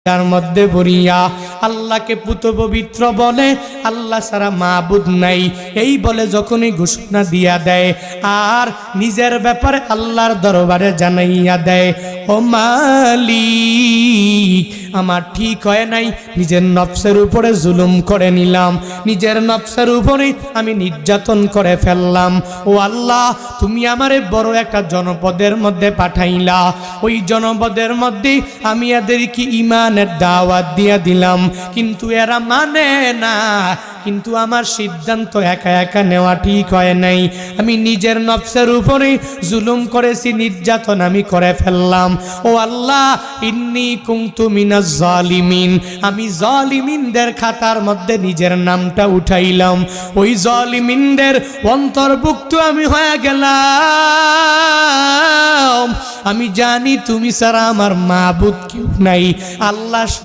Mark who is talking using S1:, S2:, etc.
S1: তার মধ্যে পড়িয়া আল্লাহকে পুত পবিত্র বলে, আল্লাহ ছাড়া মাবুদ নাই এই বলে যখনই ঘোষণা দিয়া দেয় আর নিজের ব্যাপারে আল্লাহর দরবারে জানাইয়া দেয়, ও মালিক আমার ঠিক হয় নাই, নিজের নফসের উপরে জুলুম করে নিলাম, নিজের নফসের উপরে আমি নির্যাতন করে ফেললাম। ও আল্লাহ তুমি আমারে বড় একটা জনপদের মধ্যে পাঠাইলা, ওই জনপদের মধ্যে আমি এদেরকে ইমানের দাওয়াত দিয়া দিলাম, কিন্তু এরা মানে না। কিন্তু আমার সিদ্ধান্ত একা একা নেওয়া ঠিক হয় নাই, আমি নিজের নফসের উপরে জুলুম করেছি, নির্যাতন আমি করে ফেললাম। ও আল্লাহ ইন্নী কুনতু মিনাজ জালিমিন, আমি জালিমিনদের খাতার মধ্যে নিজের নামটা উঠাইলাম, ওই জালিমিনদের অন্তর্ভুক্ত আমি হয়ে গেলাম। আমি জানি তুমি ছাড়া আমার মাবুদ কেউ নাই, আল্লাহ